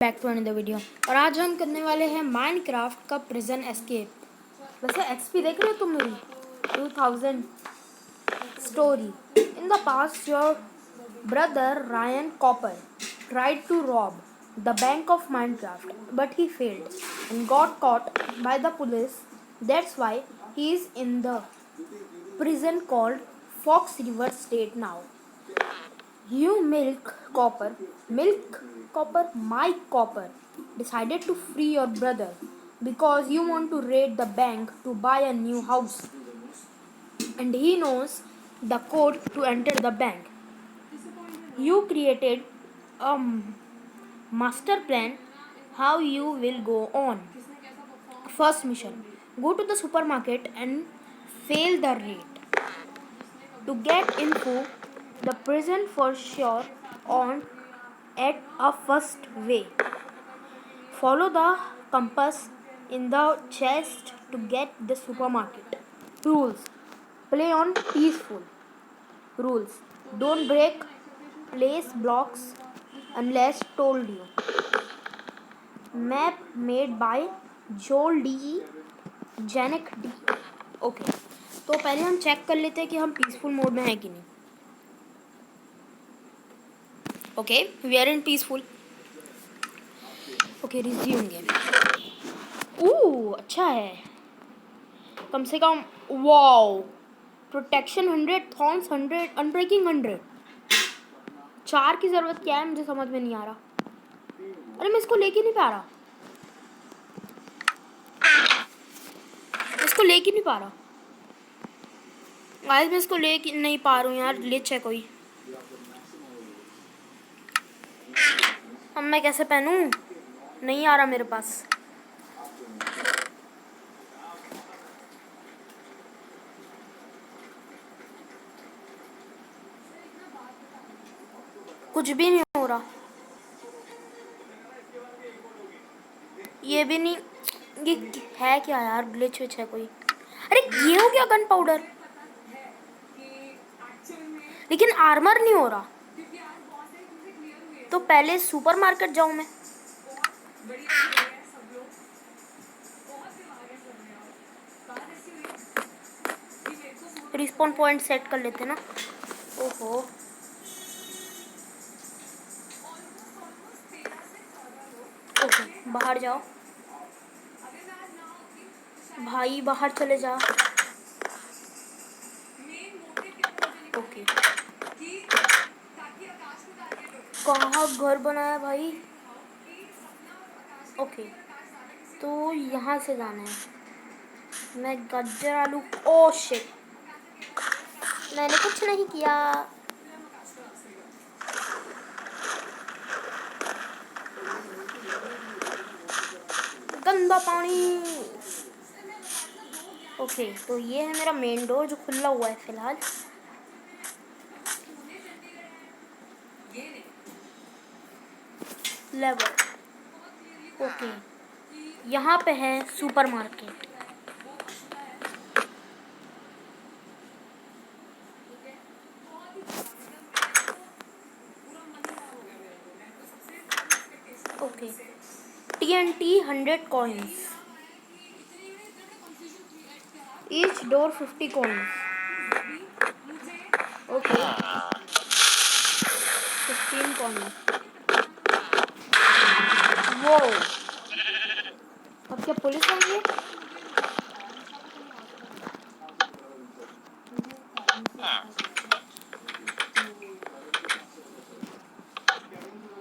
Back to another video. और आज हम करने वाले हैं माइनक्राफ्ट का प्रिजन एस्केप। वैसे एक्सपी देख रहे हो तुम मेरी 2000 story. In the past your brother Ryan copper tried to rob the bank of Minecraft, but he failed and got caught by the police. That's why he is in the prison called Fox River State now. You Milk Copper, Mike Copper, decided to free your brother because you want to raid the bank to buy a new house. And he knows the code to enter the bank. You created a master plan how you will go on. First mission, go to the supermarket and fail the raid. To get info, the prison for sure on at a first way. Follow the compass in the chest to get the supermarket. Rules. Play on peaceful. Rules. Don't break place blocks unless told you. Map made by Joel D. Janek D. Okay तो पहले हम check कर लेते हैं कि हम peaceful mode में हैं कि नहीं। Okay we are in peaceful. Okay resume game. अच्छा है कम से कम। Wow protection 100, thorns 100, unbreaking 100। 4 की ज़रूरत क्या है मुझे समझ में नहीं आ रहा। अरे मैं इसको लेके नहीं पा रहा, इसको लेके नहीं पा रहा। आज मैं इसको लेके नहीं पा रहा हूँ यार, ग्लिच है कोई। अब मैं कैसे पहनूं, नहीं आ रहा मेरे पास। कुछ भी नहीं हो रहा, ये भी नहीं। ये है क्या यार, ग्लिच विच है कोई। अरे ये हो गया गन पाउडर, लेकिन आर्मर नहीं हो रहा। तो पहले सुपरमार्केट जाऊं मैं। रिस्पॉन पॉइंट सेट कर लेते ना। ओहो ओके बाहर जाओ भाई, बाहर चले जा। ओके कहाँ घर बनाया भाई। ओके तो यहाँ से जाना है। मैं गाजर आलू, ओ शिट मैंने कुछ नहीं किया। गंदा पानी। ओके तो ये है मेरा मेन डोर जो खुला हुआ है फिलहाल। लेवल ओके यहाँ पे है supermarket. Okay TNT 100 coins, each door 50 coins. Okay 15 coins. वो अब क्या पुलिस आएंगे।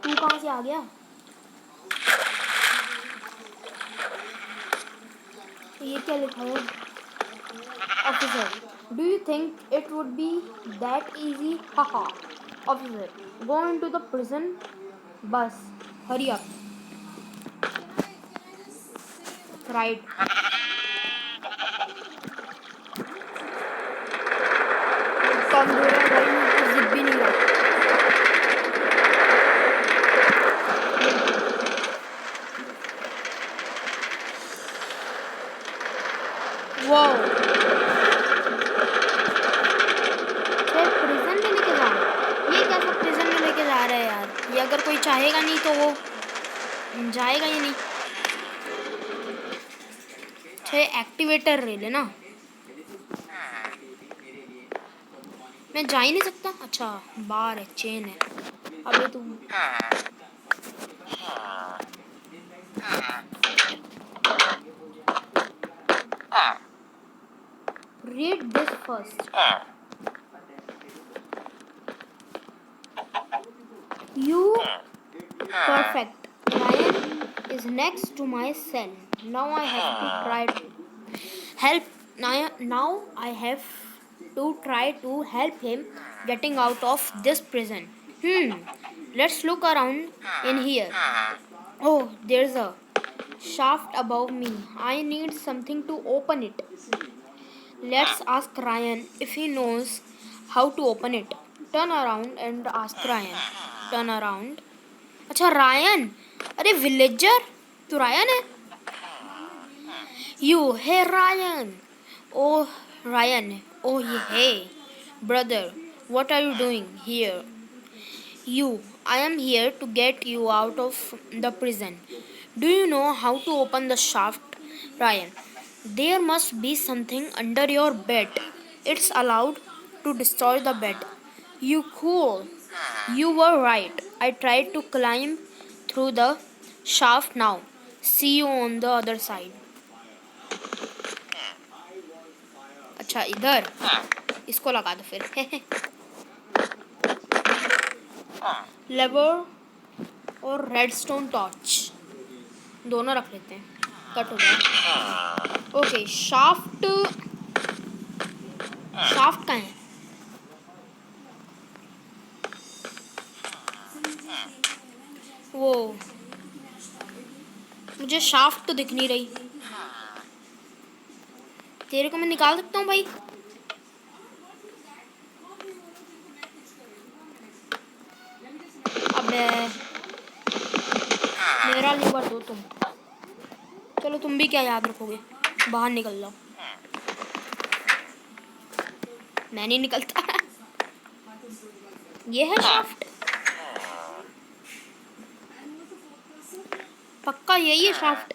तू कहाँ से आ गया। ये क्या लिखा है। Officer do you think it would be that easy. Haha officer go into the prison बस हरी अप। राइट कम दूर है भाई, मुझे जिद भी नहीं रहा। वाओ प्रिजन में लेके जा रहे हैं। ये कैसा प्रिजन में लेके जा रहे हैं यार। ये अगर कोई चाहेगा नहीं तो वो जाएगा या नहीं? अच्छा, एक्टिवेटर ले लेना। मैं जा ही नहीं सकता। अच्छा, बार है, चेन है। अबे तुम read this first. You perfect. Ryan is next to my cell. Now I have to try to help. Now I have to try to help him getting out of this prison. Let's look around in here. Oh, there's a shaft above me. I need something to open it. Let's ask Ryan if he knows how to open it. Turn around and ask Ryan. Turn around. अच्छा, Ryan. अरे villager, तू Ryan है? You hey Ryan. Oh Ryan. Oh ये hey brother, what are you doing here? You, I am here to get you out of the prison. Do you know how to open the shaft? Ryan, there must be something under your bed. It's allowed to destroy the bed. You cool. You were right. I tried to climb through the shaft now. See you on the other side. अच्छा, इधर इसको लगा दो फिर। लेवर और redstone torch दोनों रख लेते हैं। कट हो गया। ओके, शाफ्ट शाफ्ट कहाँ है? वो मुझे शाफ्ट तो दिख नहीं रही। तेरे को मैं निकाल सकता हूँ भाई? अबे मेरा लीवर दो तुम। चलो, तुम भी क्या याद रखोगे? बाहर निकल जाओ। मैं नहीं निकलता। ये है शाफ्ट। पक्का यही है शाफ्ट।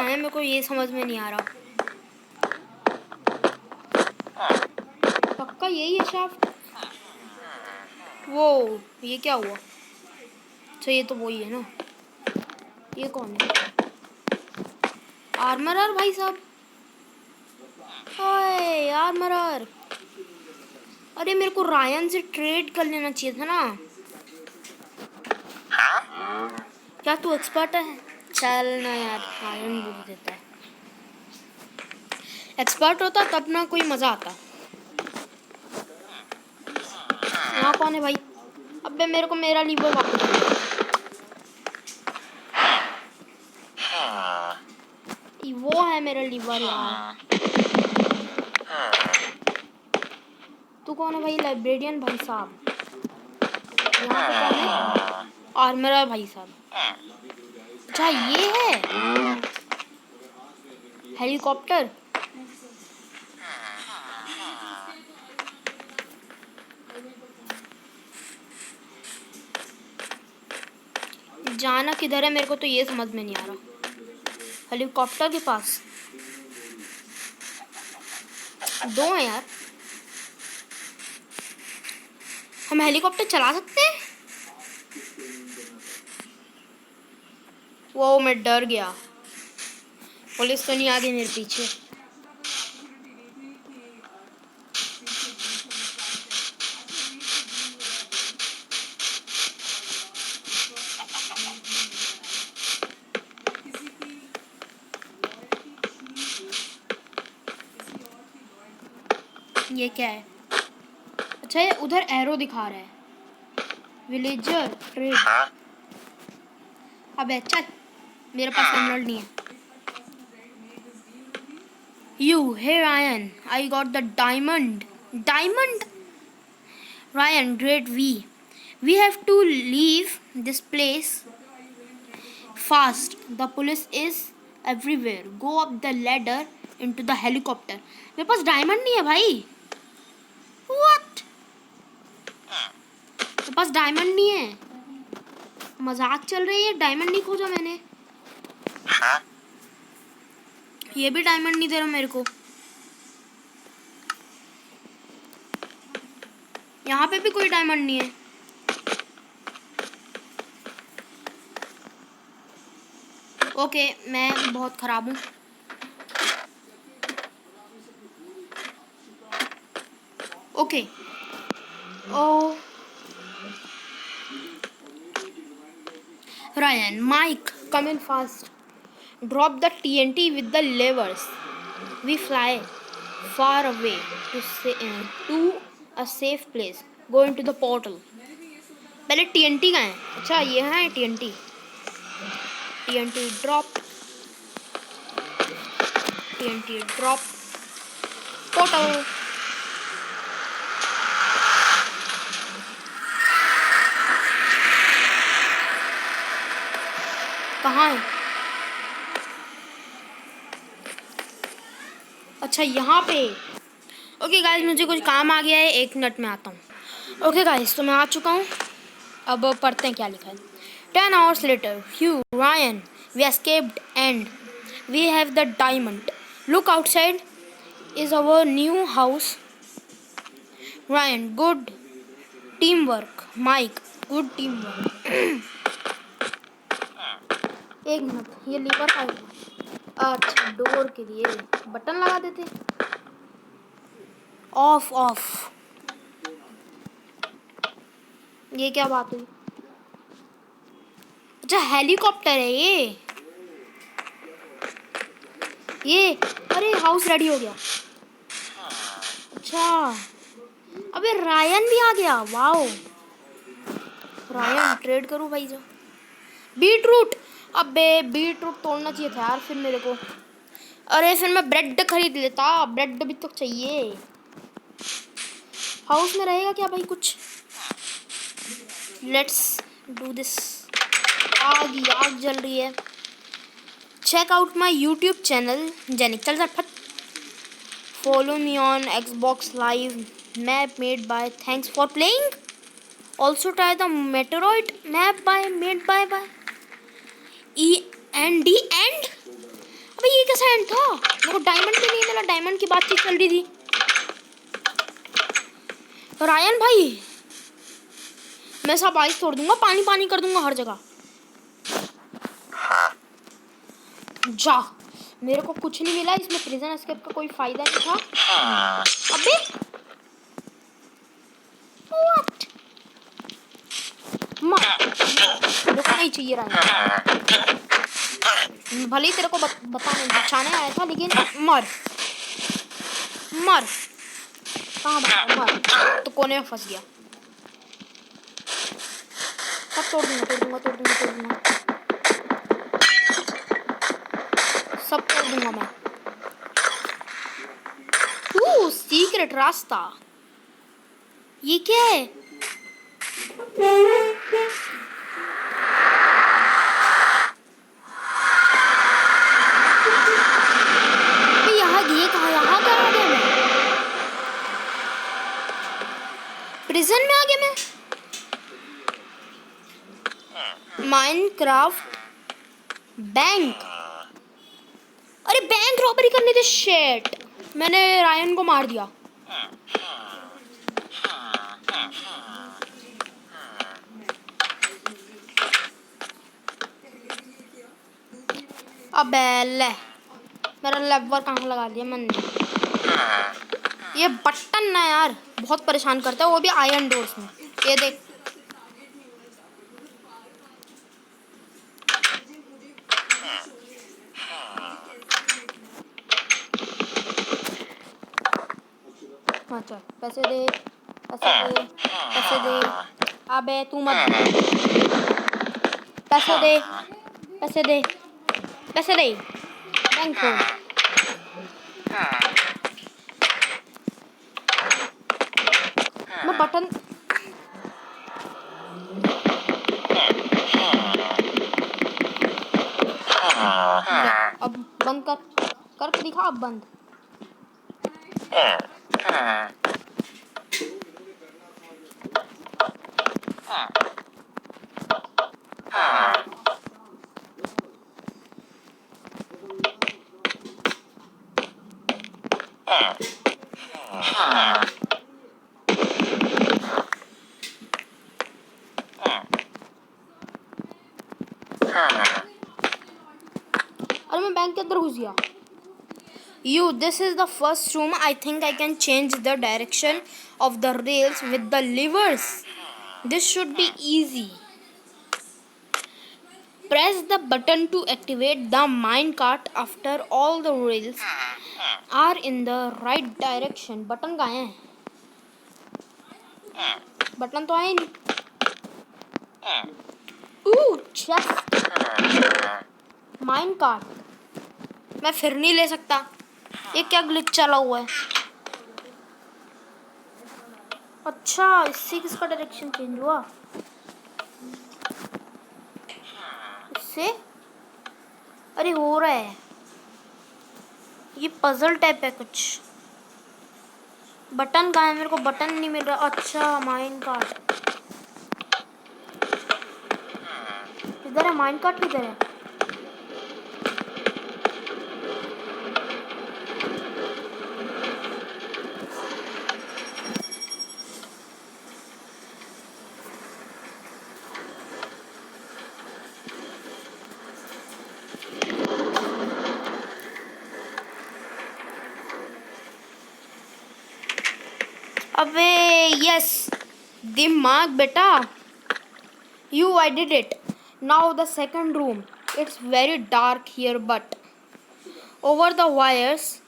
मेरे को ये समझ में नहीं आ रहा। पक्का यही है शाफ्ट। वो ये क्या हुआ? अच्छा, ये तो वही है ना। ये कौन है? आर्मरर भाई साहब। ओए आर्मरर। अरे मेरे को रायन से ट्रेड कर लेना चाहिए था ना। क्या तू एक्सपर्ट है? चल ना यार, रायन बोल देता है। एक्सपर्ट होता तब ना कोई मजा आता। यहाँ कौन है भाई? अबे मेरे को मेरा लीवर वापस दे। वो है मेरा लीवर यार। तू कौन है भाई? लाइब्रेरियन भाई साहब। यहाँ पे कौन है? आर्मरर भाई साहब। अच्छा, ये है हेलीकॉप्टर। जाना किधर है मेरे को तो ये समझ में नहीं आ रहा। हेलीकॉप्टर के पास दो हैं यार। हम हेलीकॉप्टर चला सकते हैं? वो मैं डर गया। पुलिस तो नहीं आ गई मेरे पीछे। ये क्या है? अच्छा, ये उधर एरो दिखा रहा है। Villager trade. अबे चल, मेरे पास एमराल्ड नहीं है। You, hey Ryan, I got the diamond. Diamond? Ryan, great. We have to leave this place fast. The police is everywhere. Go up the ladder into the helicopter. मेरे पास diamond नहीं है भाई. What? मेरे पास diamond नहीं है. मजाक चल रही है. डायमंड नहीं खोजा मैंने. ये भी डायमंड नहीं दे रहा मेरे को. यहाँ पे भी कोई डायमंड नहीं है. ओके, मैं बहुत खराब हूँ. Okay. O Ryan, Mike, come in fast. Drop the TNT with the levers. We fly far away to a safe place. Go into the portal. पहले TNT का है. अच्छा ये है TNT. TNT drop. TNT drop. Portal. कहाँ है? अच्छा यहाँ पे. ओके गाइस, मुझे कुछ काम आ गया है. 1 मिनट में आता हूँ. ओके गाइस, तो मैं आ चुका हूँ. अब पढ़ते हैं क्या लिखा है. 10 hours later, Hugh, Ryan, we escaped and we have the diamond. Look outside is our new house. Ryan, good teamwork. Mike, good teamwork. 1 minute, ये लीवर का है. अच्छा, डोर के लिए बटन लगा देते. Of of. ये क्या बात हुई? अच्छा हेलीकॉप्टर है ये. अरे हाउस रेडी हो गया. अच्छा अबे रायन भी आ गया. वाओ. रायन ट्रेड करूं भाई. जो बीट रूट. अबे बीट रूट तोड़ना चाहिए था यार फिर मेरे को. अरे फिर मैं ब्रेड खरीद लेता. ब्रेड भी तो चाहिए. हाउस में रहेगा क्या भाई कुछ? Let's do this. आग जल रही है. Check out my YouTube channel. जेनिक चल फट. Follow me on Xbox Live. Map made by thanks for playing. Also try the meteoroid map by made by END and. अबे ये कैसा एंड था? मेरे को डायमंड भी नहीं मिला. डायमंड की बातचीत चल रही थी. रायन भाई मैं सब आइस तोड़ दूंगा. पानी कर दूंगा हर जगह. जा. मेरे को कुछ नहीं मिला. इसमें प्रिजन एस्केप का कोई फायदा नहीं था. अबे व्हाट. मेरे को नहीं चाहिए रायन. भले ही तेरे को बचाने आया था लेकिन मर. कहाँ मर. तो कोने में फंस गया. सब तोड़ दूंगा. सब तोड़ दूंगा मैं. सीक्रेट रास्ता. ये क्या है? प्रिजन में आ गया मैं. Minecraft bank. अरे बैंक रॉबरी करने थे. शेट मैंने रायन को मार दिया. अबे ले मेरा लेवर कहाँ लगा दिया मैंने. ये बटन ना यार बहुत परेशान करता है. वो भी आयरन डोर्स में. ये देख. अच्छा पैसे दे. अबे तू मत. पैसे दे. बैंक खोल. मैं बटन. अब बंद कर दिखा, अब बंद। अरे मैं बैंक के अंदर घुस गया। You, this is the first room. I think I can change the direction of the rails with the levers. This should be easy. Press the button to activate the minecart after all the rails are in the right direction. Button कहाँ है? Button तो है नहीं। Chest. minecart. मैं फिर नहीं ले सकता। ये क्या ग्लिच चला हुआ है? अच्छा, इससे किसका डायरेक्शन चेंज हुआ? इससे? अरे हो रहा है, ये पजल टाइप है कुछ। बटन कहाँ है? मेरे को बटन नहीं मिल रहा। अच्छा, माइनकार्ट इधर है। माइनकार्ट किधर है? अबे यस, दिमाग बेटा। You, I did it. Now the second room. It's very dark here, but over the wires.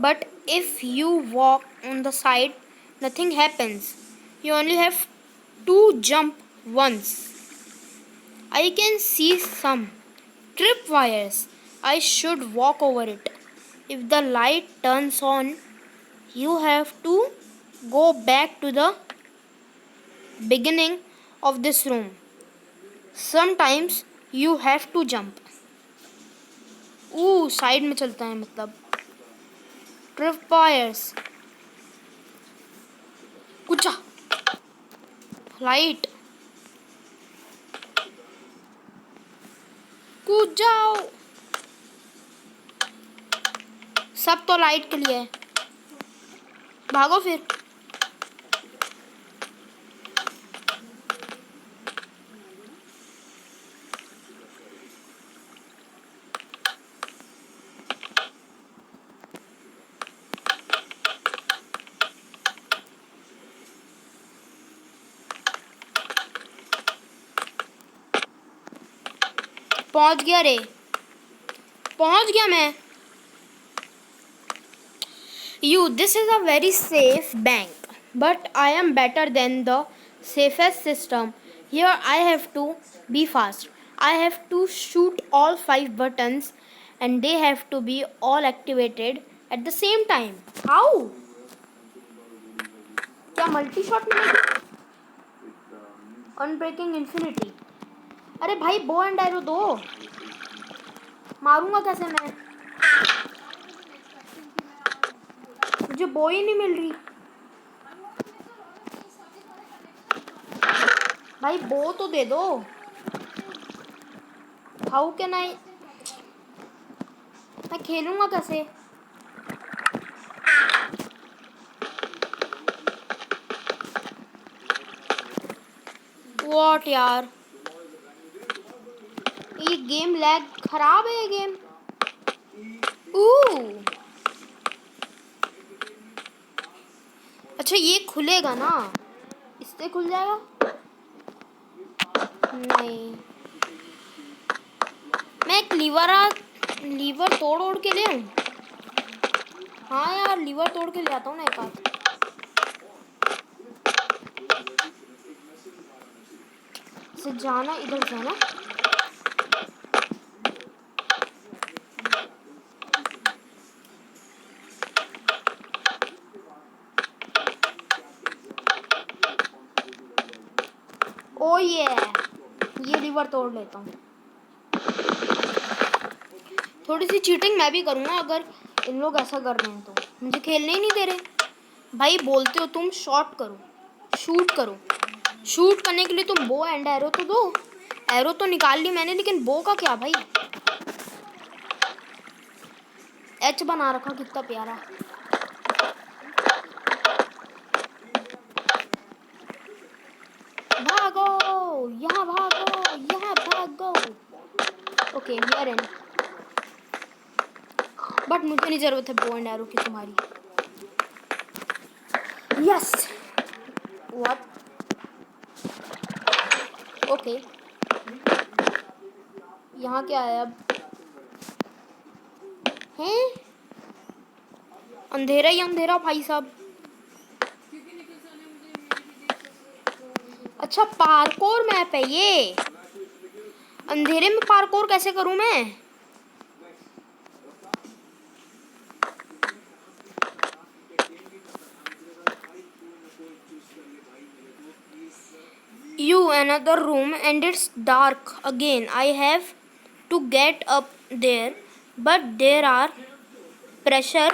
But if you walk on the side, nothing happens. You only have to jump once. I can see some tripwires. I should walk over it. If the light turns on, you have to go back to the beginning of this room. Sometimes you have to jump. Side में चलता है मतलब। ट्रिपवायर्स, कुचा, light, कूद जाओ। सब तो light के लिए है। भागो फिर। पहुंच गया रे, पहुंच गया मैं। You, this is a very safe bank, but I am better than the safest system. Here I have to be fast. I have to shoot all 5 buttons and they have to be all activated at the same time. How? क्या multi shot मिलेगी? Unbreaking infinity. अरे भाई, bow and arrow दो। मारूंगा कैसे मैं? मुझे बो ही नहीं मिल रही। भाई बो तो दे दो। How can I? मैं खेलूंगा कैसे? व्हाट यार, ये गेम लैग खराब है। ये गेम अच्छा, ये खुलेगा ना? इससे खुल जाएगा? नहीं, मैं एक लीवर तोड़ के ले आऊं। हाँ यार, लीवर तोड़ के ले आता हूँ ना एक आध। से जाना इधर से ना। ओ ये लीवर तोड़ लेता हूँ। थोड़ी सी चीटिंग मैं भी करूँगा। अगर इन लोग ऐसा कर रहे हैं तो मुझे खेलने ही नहीं दे रहे भाई। बोलते हो तुम शॉट करो, शूट करो, शूट करने के लिए तुम बो एंड एरो तो दो। एरो तो निकाल ली मैंने, लेकिन बो का क्या भाई। एच बना रखा कितना प्यारा। भागो यहाँ, भागो यहाँ, भागो। Okay we are in, but मुझे नहीं जरूरत है बो एंड एरो की तुम्हारी। यस व्हाट, ओके यहाँ क्या है अब। हैं अंधेरा ही अंधेरा भाई साहब। अच्छा पार्कोर मैप है ये। अंधेरे में पार्कोर कैसे करूं मैं। You another room and it's dark again. I have to get up there, but there are pressure.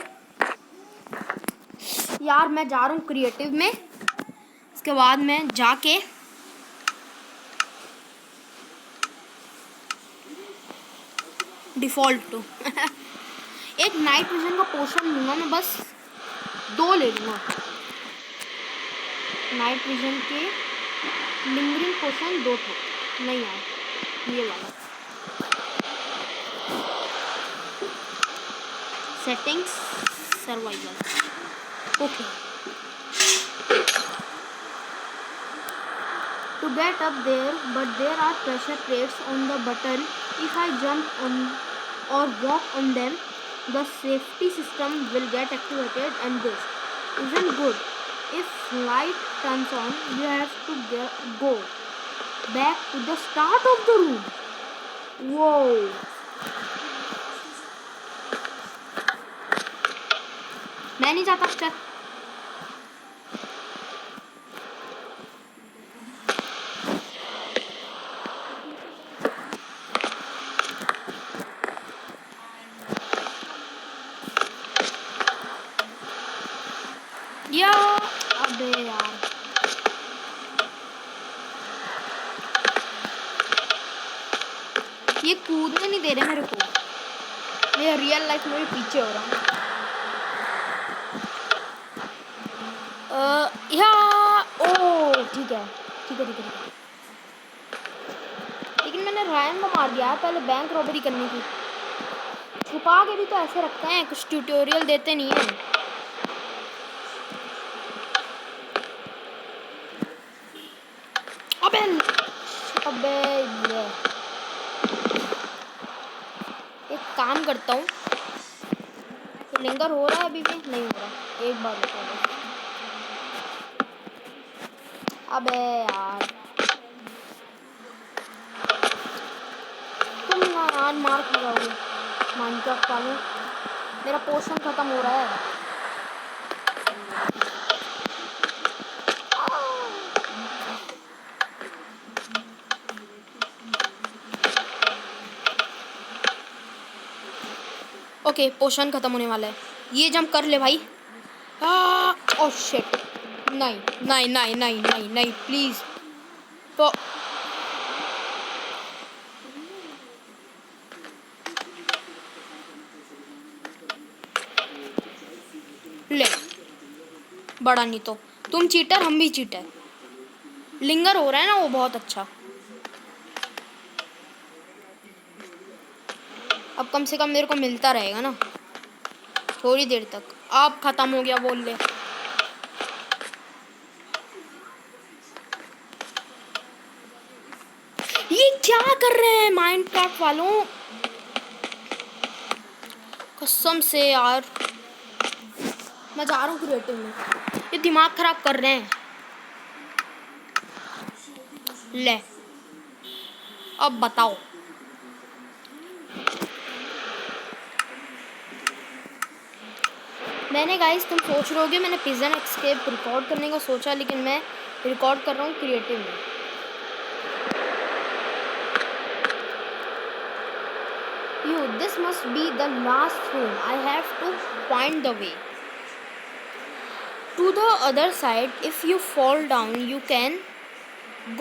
यार मैं जा रहा हूँ क्रिएटिव में, इसके बाद मैं जाके डिफ़ॉल्ट तो एक नाइट विजन का पोशन लूँगा मैं, बस 2 ले लूँगा नाइट विजन के लिंगरिंग पोशन 2 ठो। नहीं यार ये वाला settings survival. Okay to get up there, but there are pressure plates on the button. If I jump on or walk on them, the safety system will get activated, and this isn't good. If light turns on, you have to go back to the start of the room. Whoa. मैं नहीं जाता चल। या अबे यार ये कूदने नहीं दे रहे मेरे को। मैं रियल लाइफ में भी पीछे हो रहा हूँ। या ओ ठीक है ठीक है ठीक है ठीक है। लेकिन मैंने रायन को मार दिया है। पहले बैंक रॉबरी करनी थी। छुपा के भी तो ऐसे रखते हैं, कुछ ट्यूटोरियल देते नहीं है। अबे अबे ये एक काम करता हूँ, लिंगर हो रहा है अभी भी नहीं हो रहा। एक बार होता है। अबे यार तुम यार मार खा जाओगे माइनक्राफ्ट वाले। मेरा पोर्शन खत्म हो रहा है। ओके पोशन खत्म होने वाला है। ये जंप कर ले भाई। ओह शिट, नहीं नहीं नहीं नहीं नहीं नहीं प्लीज। तो ले बड़ा नहीं तो तुम चीटर हम भी चीटर। लिंगर हो रहा है ना वो बहुत अच्छा। अब कम से कम मेरे को मिलता रहेगा ना थोड़ी देर तक। अब खत्म हो गया बोल ले। ये क्या कर रहे हैं माइनक्राफ्ट वालों, कसम से यार। मैं जा रहा हूँ क्रिएटिव में, ये दिमाग खराब कर रहे हैं। ले अब बताओ। मैंने गाइस तुम सोच रहे होगे मैंने प्रिजन एस्केप रिकॉर्ड करने का सोचा, लेकिन मैं रिकॉर्ड कर रहा हूँ क्रिएटिव में। You, this must be the last room. I have to find the way to the other side. If you fall down, you can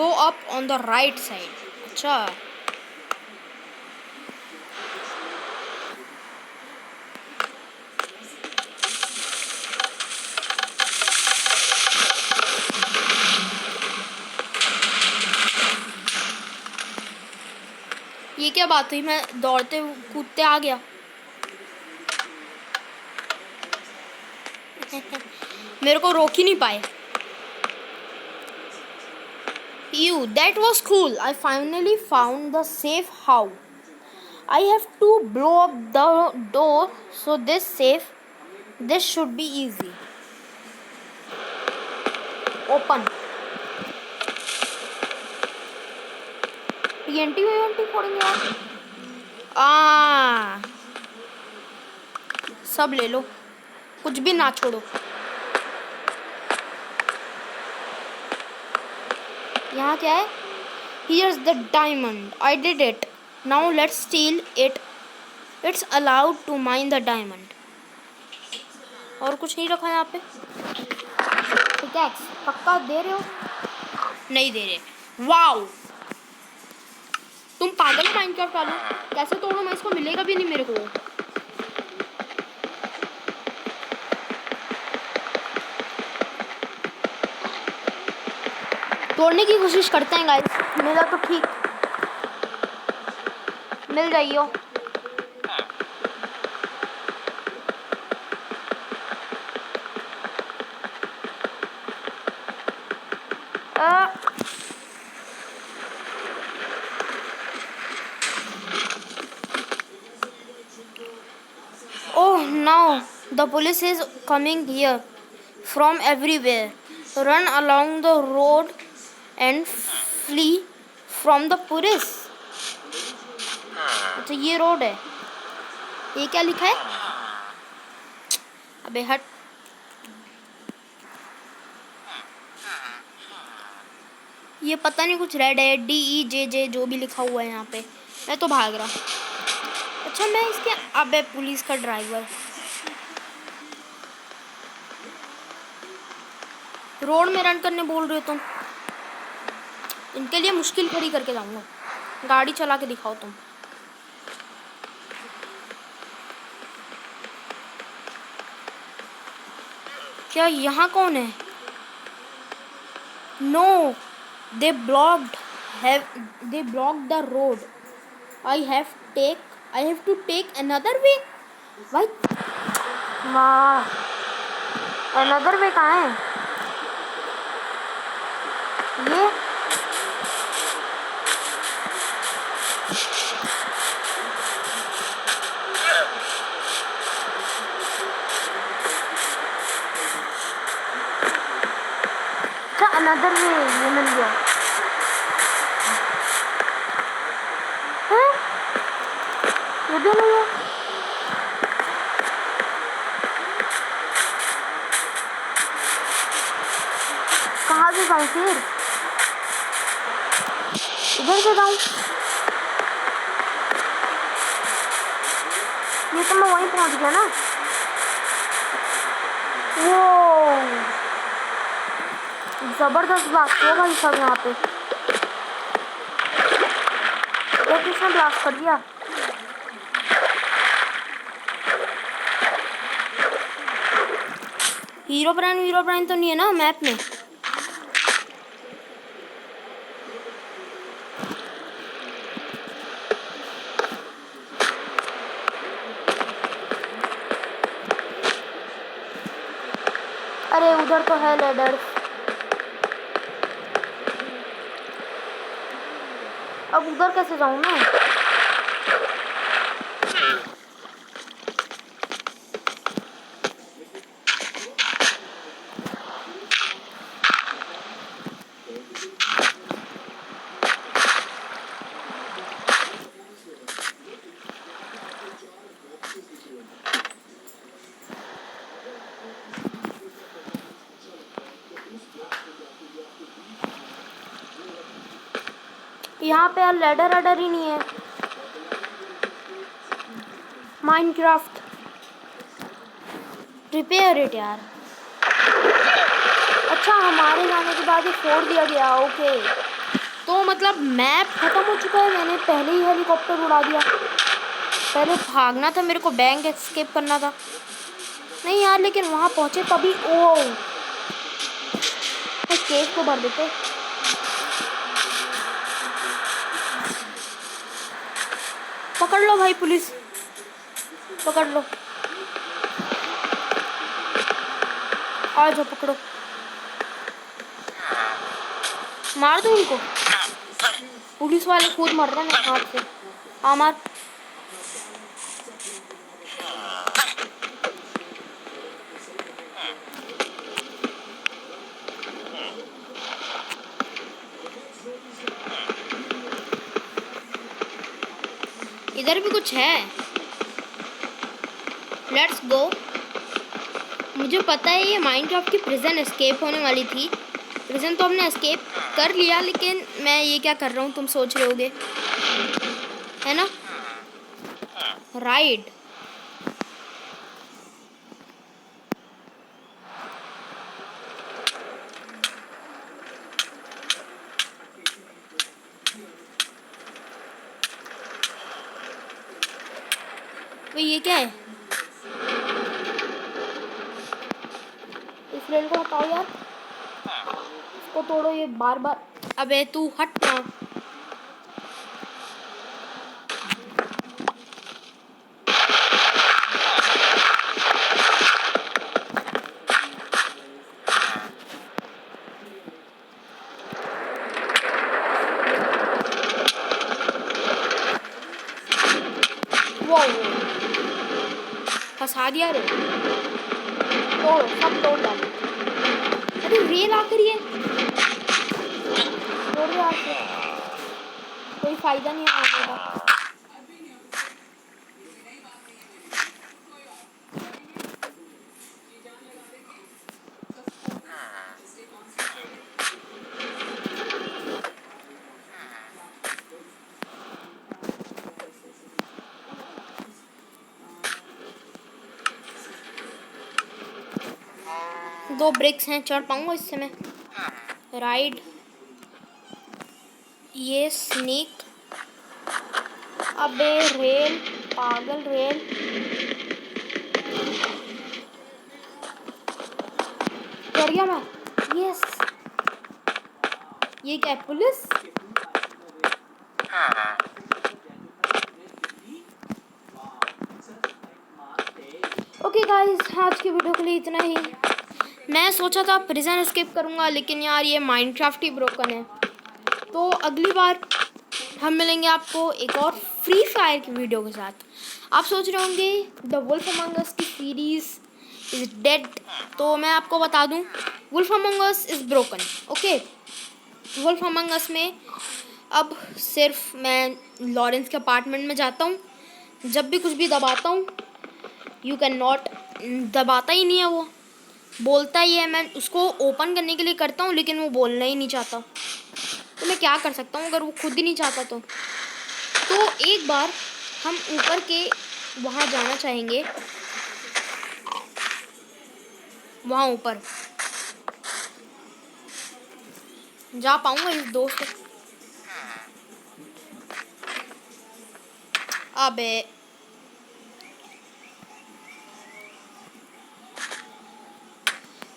go up on the right side. अच्छा, ये क्या बात हुई? मैं दौड़ते कूदते आ गया। मेरे को रोक ही नहीं पाए। You, that was cool. I finally found the safe house. I have to blow up the door, so this should be easy. Open. TNT फोड़ेंगे यार। सब ले लो, कुछ भी ना छोड़ो। यहाँ क्या है? Here's the diamond. I did it. Now let's steal it. It's allowed to mine the diamond. और कुछ नहीं रखा यहाँ पे। पिकैक्स पक्का दे रहे हो? नहीं दे रहे। वाओ, तुम पागल हो माइनक्राफ्ट वाले? कैसे तोड़ो मैं इसको? मिलेगा भी नहीं मेरे को। तोड़ने की कोशिश करते हैं गाइस। मिला तो ठीक, मिल जाइयो। Oh no, the police is coming here from everywhere. Run along the road and flee from the police. अच्छा, ये रोड है। ये क्या लिखा है? अबे हट। ये पता नहीं, कुछ रेड है, DEJJ जो भी लिखा हुआ है यहाँ पे। मैं तो भाग रहा। अच्छा, मैं इसके, अबे पुलिस का ड्राइवर। रोड में रन करने बोल रहे हो तुम? इनके लिए मुश्किल खड़ी करके जाऊंगा। गाड़ी चला के दिखाओ तुम। क्या यहाँ कौन है? No, they blocked the road. I have to take another way. Why? वाह, another way कहाँ है? ये अच्छा, another way ये मिल गया। ये भी नहीं है। कहाँ से जाऊँ फिर? इधर से जाऊँ? ये तो मैं वहीं पहुँच गया ना। वो जबरदस्त ब्लास्ट हो भाई सब यहाँ पे। ये किसने ब्लास्ट कर दिया? हीरो ब्रांड तो नहीं है ना मैप में? अरे उधर तो है लैडर। अब उधर कैसे जाऊँ मैं? यहाँ पे यार लैडर ही नहीं है। माइनक्राफ्ट रिपेयर इट यार। अच्छा, हमारे जाने के बाद ये फोड़ दिया गया। ओके, तो मतलब मैप खत्म हो चुका है। मैंने पहले ही हेलीकॉप्टर उड़ा दिया। पहले भागना था मेरे को, बैंक एस्केप करना था। नहीं यार, लेकिन वहाँ पहुँचे तभी। ओ, केस को भर देते। पकड़ लो भाई, पुलिस पकड़ लो। आ जाओ, पकड़ो, मार दो इनको। पुलिस वाले खुद मर रहे हैं हाथ से। हाँ, मार। इधर भी कुछ है। Let's go. मुझे पता है ये माइनक्राफ्ट की प्रिजन एस्केप होने वाली थी। प्रिजन तो हमने एस्केप कर लिया, लेकिन मैं ये क्या कर रहा हूँ तुम सोच रहे होगे, है ना? राइड। तो ये क्या है? इस रेल को हटाओ यार, इसको तोड़ो। ये बार बार। अबे तू हट ना। वो फंसा दिया रे। तोड़, सब तोड़ डालो। अरे रेल आकर ये तोड़ दो आके। कोई फायदा नहीं है आने का। 2 ब्रिक्स हैं, चढ़ पाऊंगा इससे मैं? राइड। ये स्नेक। अबे रेल, पागल रेल। चढ़ गया मैं। यस। ये क्या है, पुलिस? ओके गाइस, आज की वीडियो के लिए इतना ही। मैं सोचा था प्रिजन एस्केप करूंगा, लेकिन यार ये माइनक्राफ्ट ही ब्रोकन है। तो अगली बार हम मिलेंगे आपको एक और फ्री फायर की वीडियो के साथ। आप सोच रहे होंगे द वुल्फ अमंग अस की सीरीज इज डेड। तो मैं आपको बता दूं, Wolf Among Us is broken. Okay, Wolf Among Us में अब सिर्फ मैं लॉरेंस के अपार्टमेंट में जाता हूँ, जब भी कुछ भी दबाता हूँ, यू कैन नॉट, दबाता ही नहीं है वो, बोलता ही है। मैं उसको ओपन करने के लिए करता हूँ, लेकिन वो बोलना ही नहीं चाहता। तो मैं क्या कर सकता हूँ अगर वो खुद ही नहीं चाहता तो? एक बार हम ऊपर के वहाँ जाना चाहेंगे, वहाँ ऊपर जा पाऊँगा इस दोस्त? अबे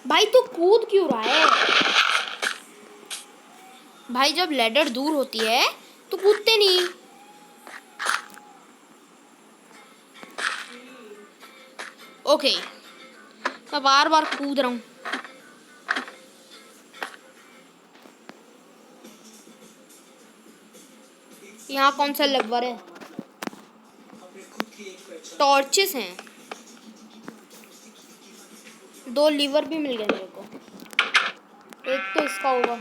भाई तू कूद क्यों रहा है भाई? जब लैडर दूर होती है तो कूदते नहीं। ओके, मैं बार बार कूद रहा हूँ। यहाँ कौन सा लवर है? टॉर्चेस हैं। 2 लीवर भी मिल गए मेरे को। एक तो इसका होगा।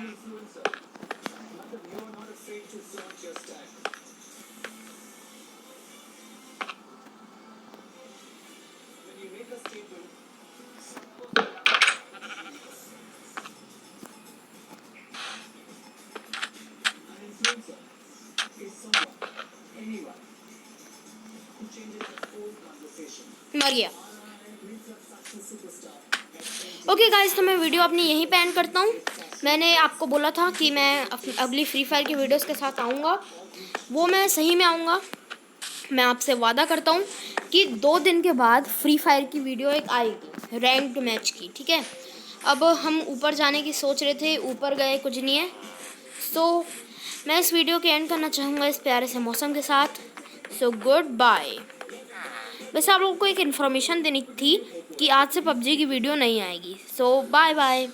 ओके गाइस, तो मैं वीडियो अपनी यहीं पे एंड करता हूँ। मैंने आपको बोला था कि मैं अगली फ्री फायर की वीडियोस के साथ आऊँगा, वो मैं सही में आऊँगा। मैं आपसे वादा करता हूँ कि 2 दिन के बाद फ्री फायर की वीडियो एक आएगी रैंक्ड मैच की, ठीक है। अब हम ऊपर जाने की सोच रहे थे, ऊपर गए कुछ नहीं है। सो मैं इस वीडियो के एंड करना चाहूँगा इस प्यारे से मौसम के साथ। So goodbye. वैसे आप लोगों को एक इन्फॉर्मेशन देनी थी कि आज से पबजी की वीडियो नहीं आएगी। सो बाय बाय।